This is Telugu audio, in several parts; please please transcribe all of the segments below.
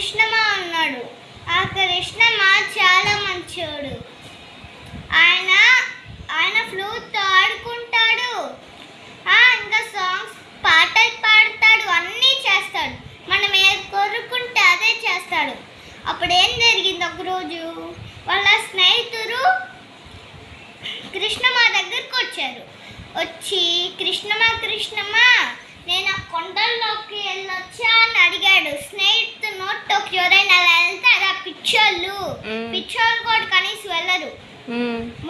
కృష్ణమ్మ ఉన్నాడు. ఆ కృష్ణమ్మ చాలా మంచోడు. ఆయన ఫ్లూట్ ఆడుకుంటాడు, ఇంకా సాంగ్స్ పాటలు పాడతాడు, అన్నీ చేస్తాడు. మనం ఏది కోరుకుంటే అదే చేస్తాడు. అప్పుడు ఏం జరిగింది, ఒకరోజు వాళ్ళ స్నేహితులు కృష్ణమ్మ దగ్గరకు వచ్చి కృష్ణమ్మ నేను ఆ కొండల్లోకి వెళ్ళొచ్చా అని అడిగాడు. స్నేహితుడు నోట్లోకి ఎవరైనా అలా వెళ్తారా? పిచ్చోళ్ళు కూడా కనీసం వెళ్ళరు.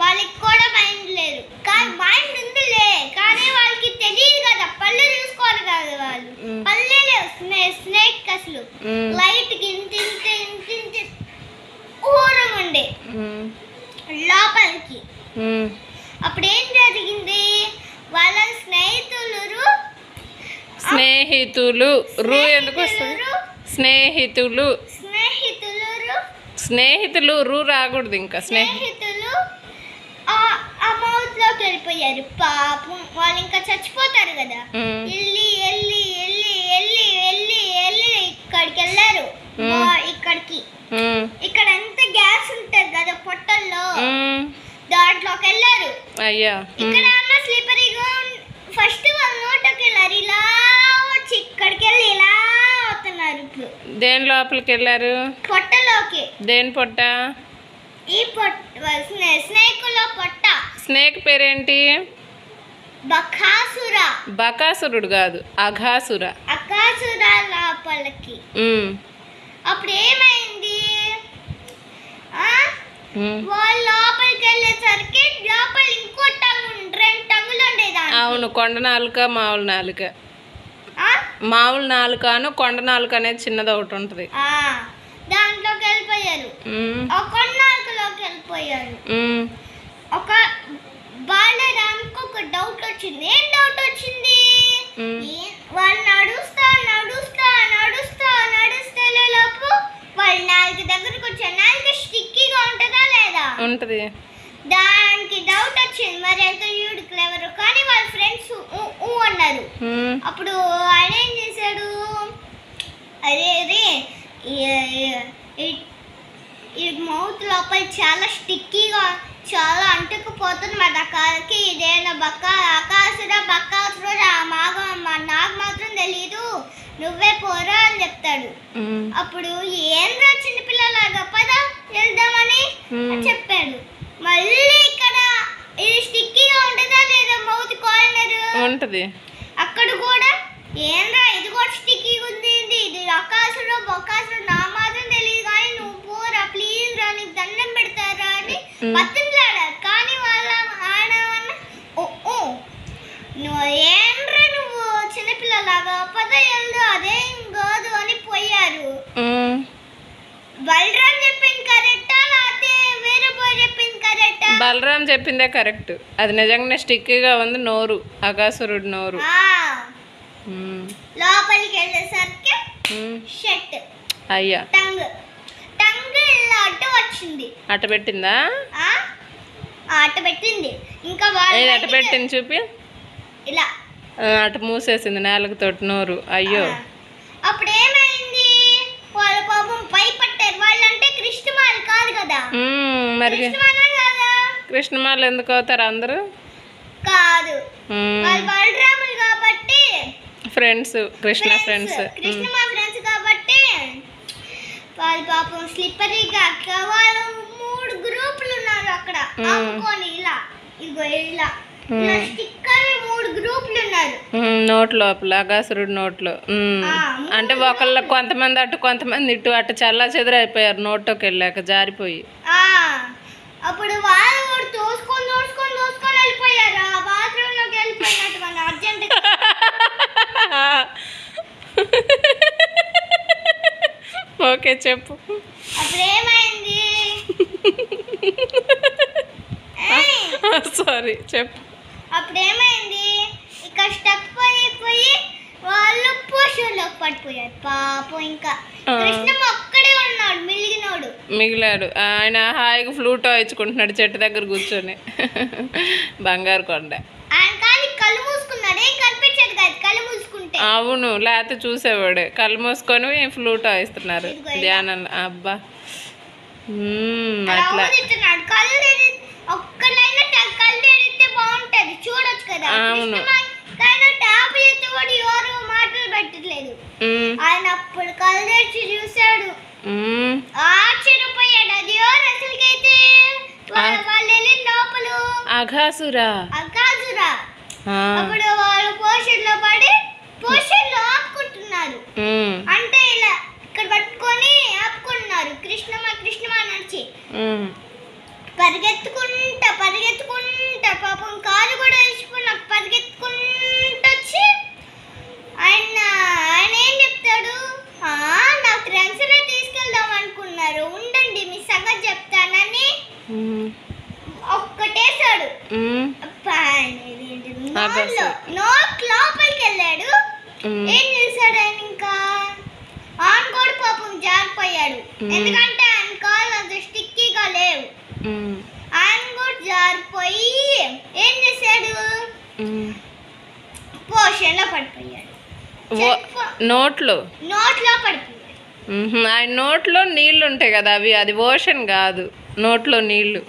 వాళ్ళకి కూడా మైండ్ లేదు. కానీ మైండ్ ఉందిలే, కానీ వాళ్ళకి తెలియదు కదా, పళ్ళు చూసుకోరు కదా వాళ్ళు. పళ్ళే లేవు స్నేక్ అసలు. లైట్ ఇంత ఊరం ఉండే లోపలికి. అప్పుడు ఏం జరిగింది, వాళ్ళ స్నేహితులు రూ ఎందుకు వస్తుంది? స్నేహితులు రూ రాకూడదు. ఇంకా స్నేహితులు ఆ మౌత్ లోకి వెళ్ళిపోయారు. పాపం వాళ్ళు ఇంకా చచ్చిపోతారు కదా. వెళ్ళి ఇక్కడికి వెళ్ళారు. ఇక్కడ ఎంత గ్యాస్ ఉంటది కదా పొట్టల్లో, దాంట్లోకి వెళ్ళారు. అయ్యా ఇక్కడ స్లిపరీగా ఫస్ట్ వాళ్ళ నోటకి వెళ్ళారు. ఇలా వచ్చి ఇక్కడికి వెళ్ళి ఇలా అవుతున్నారు. ఇప్పుడు దేని లోపలికి వెళ్ళారు? పొట్టలోకి. దేని పొట్ట? ఈ స్నేకులో పొట్ట. స్నేక్ పేరేంటి? బకాసురుడు కాదు, అఘాసుర లోపలికి. అప్పుడు ఏమైంది, వాళ్ళు లోపలికి వెళ్ళేసరికి లోపల ఇంకో రెండు టంగులు ఉండేది. అవును, కొండ నాలుక మామూలు నాలుక. మామూలు నాలుకను కొండ నాలుక అనేది చిన్నది ఒకటి ఉంటుంది. దాంట్లోకి వెళ్ళిపోయారు. కొండ నాలుకలోకి వెళ్ళిపోయారు. ఒక బాలరామ్కి ఒక డౌట్ వచ్చింది. ఏం డౌట్ వచ్చింది, వాళ్ళు నడుస్తా లోపు వాళ్ళు నాలుగు దగ్గరకు వచ్చారు. నాలుగు స్టిక్కీగా ఉంటుందా లేదా? ఉంటది. దానికి డౌట్ వచ్చింది, మరి ఎంత యూడ్ క్లెవర్. కానీ వాళ్ళ ఫ్రెండ్స్ అన్నారు. అప్పుడు ఆయన ఏం చేశాడు, అదే ఈ మౌత్ లోపల చాలా స్టిక్కీగా చాలా అంటుకుపోతుంది. మా కాకి ఇదేనా బకాసురా నాకు మాత్రం తెలీదు, నువ్వే పోరా అని చెప్తాడు. అప్పుడు ఏంద్రా చిన్నపిల్లలాగా పద వెళ్దామని చెప్పాడు. మళ్ళీ ఇక్కడ ఇది స్టిక్కీగా ఉంటుందా లేదా మౌత్ కార్నర్ ఉంటది. అక్కడ కూడా ఏంద్రా ఇది కూడా స్టిక్కీగా ఉంది, ఇది బకాసురా నా మాత్రం తెలియదు, కానీ నువ్వు పోరా ప్లీజ్ రా, నీకు దండం పెడతారా అని పత్తింట్లాడారు. కానీ వాళ్ళ ఆడవన్న నువ్వు చిన్నపిల్లలాగా పద వెళ్దు, అదేం కాదు అని పోయారు. బలరాం చెప్పింది కరెక్టా లేకపోతే వేరే బాయ్ చెప్పింది కరెక్టా? బలరాం చెప్పిందే కరెక్ట్. అది నిజంగానే స్టిక్కీగా ఉంది నోరు, అఘాసురుడు నోరు. లోపలికి వెళ్ళేసరికి షర్ట్ అయ్యా టంగ్ ఇలా అట్ట వచ్చింది. అట్ట పెట్టిందా? అట్ట పెట్టింది. ఇంకా అట్ట పెట్టింది చూపి. ఇలా అటు మూసేసింది నేలకు తోటి నోరు. అయ్యో అప్పుడు ఏమైంది, వాళ్ళ పాపం భయపట్టారు. వాళ్ళంటే కృష్ణమాల కాదు కదా. మరి కృష్ణమాల ఎందుకు అవుతారు అందరూ? కాదు, వాళ్ళు బలరాములు కాబట్టి ఫ్రెండ్స్, కృష్ణమా ఫ్రెండ్స్ కాబట్టి వాళ్ళు పాపం స్లిప్పరీగా. వాళ్ళు 3 గ్రూపులు ఉన్నారు అక్కడ ఆపుకొని. ఇలా ఇదిగో ఇలా స్టిక్కర్ 3 గ్రూపులు ఉన్నారు నోట్ లోపల, అఘాసురుడు నోట్లో. అంటే ఒకళ్ళ కొంతమంది అటు కొంతమంది ఇటు అటు చల్లా చెదురు అయిపోయారు నోట్లోకి వెళ్ళాక జారిపోయి. అప్పుడు వాళ్ళు కూడా తోసుకొని వెళ్ళిపోయారు. ఆ బాత్రూమ్ లోకి వెళ్ళిపోయినట్టు మన అర్జెంట్. ఓకే చెప్పు. అప్పుడు ఏమైంది, సారీ చెప్పు. అప్పుడు ఏమైంది, ఇక్కడ స్టక్ అయిపోయి వాళ్ళు పోషన్లోకి పడిపోయారు. పాపం ఇంకా కృష్ణమ్మ ఒక్కడే ఉన్నాడు, మిగిలాడు. ఆయన హాయిగా ఫ్లూట్ వాయించుకుంటున్నాడు చెట్టు దగ్గర కూర్చొని. బంగారు కొండ. ఆయన కానీ కళ్ళు మూసుకున్నాడు, ఏం కనిపించదు కదా కళ్ళు మూసుకుంటే. అవును, లేకపోతే చూసేవాడు. కళ్ళు మూసుకొని ఫ్లూట్ వాయిస్తున్నారు ధ్యానం. అబ్బా అట్లా కళ్ళు ఒక్కలైనా కళ్ళు తెరిస్తే బాగుంటది, చూడొచ్చు కదా. అవును, ట్యాప్ చేస్తే కూడా ఎవరు మాటలు పెట్టట్లేదు. ఆయన అప్పుడు కళ్ళు తెరిచి చూశాడు, ఆశ్చర్యపోయాడు. అది ఎవరు అసలుకైతే వాళ్ళు వెళ్ళిన లోపల అఘాసురా. అప్పుడు వాళ్ళు పోషన్లో పడి పోషన్లో ఆపుకుంటున్నారు. అంటే ఇలా ఇక్కడ పట్టుకొని ఆపుకుంటున్నారు. కృష్ణమ్మ కృష్ణమ్మ నడిచి పరిగెత్తుకుంటా పాపం కారు కూడా వేసుకున్న పరిగెత్తుకుంటూ వచ్చి ఆయన ఏం చెప్తాడు, నా ఫ్రెండ్స్నే తీసుకెళ్దాం అనుకున్నారు, ఉండండి మీ సంగతి చెప్తానని ఒక్కటేసాడు. నోట్ లోపలికి వెళ్ళాడు. ఏం చేశాడు ఆయన, ఇంకా ఆన్ కూడా పాపం జారిపోయాడు. ఎందుకంటే ఆయన కాళ్ళు అంత స్టిక్కీగా లేవు. ఆయన కూడా జారిపోయి ఏం చేశాడు, పోషన్లో పడిపోయాడు. నోట్లో పడిపోయాడు. ఆయన నోట్లో నీళ్లు ఉంటాయి కదా, అది ఓషన్ కాదు, నోట్లో నీళ్లు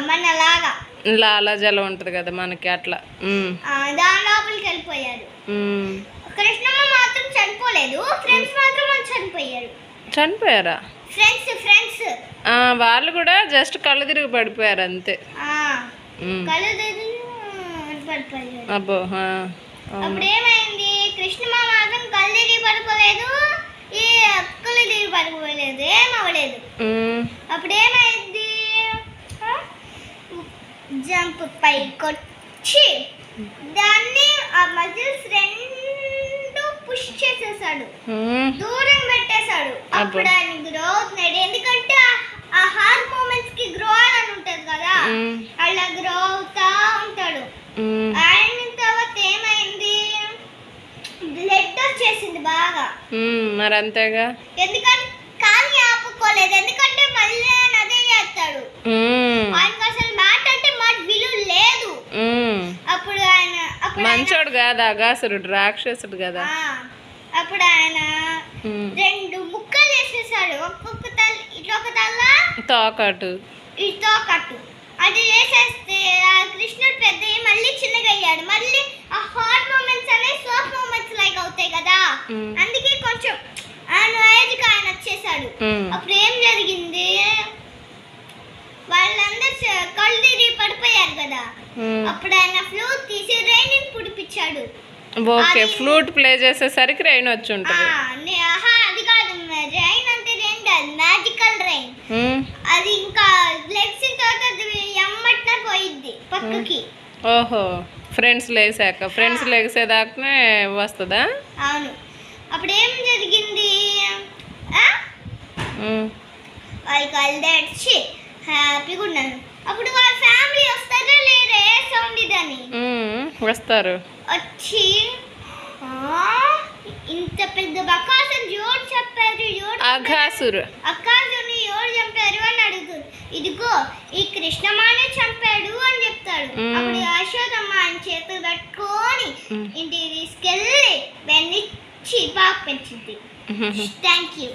మనలాగా లాలాజలం ఉంటది కదా మనకి, అట్లా దాని లోపలికి వెళ్ళిపోయారు. కృష్ణమ్మ మాత్రం చనిపోలేదు, ఫ్రెండ్స్ మాత్రం చనిపోయారు. చనిపోయారా? ఫ్రెండ్స్ వాళ్ళు కూడా జస్ట్ కళ్ళు తిరిగి పడిపోయారు అంతే. కళ్ళు తిరిగి పడిపోయారు. అబ్బో, అప్పుడు ఏమైంది, కృష్ణమ్మ మాత్రం కళ్ళు తిరిగి పడిపోలేదు, ఈ అక్కలు తిరిగి పడిపోలేదు, ఏమవ్వలేదు. అప్పుడు ఏమైంది, జంప్ పైకొచ్చి దాన్ని ఆ మజిల్స్ రెండు పుష్ చేసేసాడు, దూరం పెట్టేశాడు. అప్పుడు ఆయన గ్రో అవుతున్నాడు. ఎందుకంటే ఆ హార్ట్ మూమెంట్స్ కి గ్రో అని ఉంటది కదా, అలా గ్రో అవుతా ఉంటాడు. ఆయన తర్వాత ఏమైంది, బ్లడ్ వచ్చేసింది బాగా. మరి అంతేగా, ఎందుకంటే కానీ ఆపుకోలేదు, ఎందుకంటే మళ్ళీ ఆయన అదే చేస్తాడు. ఆయనకు అసలు మాట అంటే మాట విలువ లేదు. అప్పుడు ఆయన మంచోడు కాదా అఘాసురుడు, రాక్షసుడు కదా. అప్పుడు ఆయన రెండు ముక్కలు చేసేసాడు, ఒక్కొక్క తల ఇట్లా ఒక తల తోకటు అది చేసేస్తే ఆ కృష్ణుడు పెద్ద మళ్ళీ చిన్నగా అయ్యాడు. మళ్ళీ ఆ హార్ట్ మూమెంట్స్ అనేవి సాఫ్ట్ మూమెంట్స్ లైక్ అవుతాయి కదా, అందుకే కొంచెం ఆయన ఏజ్కి ఆయన వచ్చేసాడు. అప్పుడు ఏం జరిగింది, వాళ్ళందరూ కళ్ళు తిరిగి పడిపోయారు కదా, అప్పుడు ఆయన ఫ్లూట్ తీసి రైన్ పుడిపించాడు. ఓకే, ఫ్లూట్ ప్లే చేసేసరికి రైన్ వచ్చి ఉంటుంది. అది కాదు, రైన్ అంటే రైన్ కాదు, మ్యాజికల్ రైన్. అది ఇంకా లెగ్స్ తర్వాత ఎమ్మట్న పోయిద్ది పక్కకి. ఓహో, ఫ్రెండ్స్ లేసేదాకానే వస్తుందా? అవును. అప్పుడు ఏం జరిగింది, వాళ్ళ కళ్ళు తెచ్చి హ్యాపీగా ఉన్నారు. అప్పుడు వాళ్ళ ఫ్యామిలీ వస్తారా లేరా, ఏ సౌండ్ ఇదని వస్తారు. వచ్చి ఇంత పెద్ద బకాసుని ఎవరు చెప్పారు, అఘాసుని ఎవరు చంపారు అని అడుగుతారు. ఇదిగో ఈ కృష్ణమానే చంపాడు అని చెప్తాడు. అప్పుడు యశోదమ్మ ఆయన చేతులు కట్టుకొని ఇంటికి తీసుకెళ్ళి వెన్నిచ్చి బాగా పెంచింది. Thank you.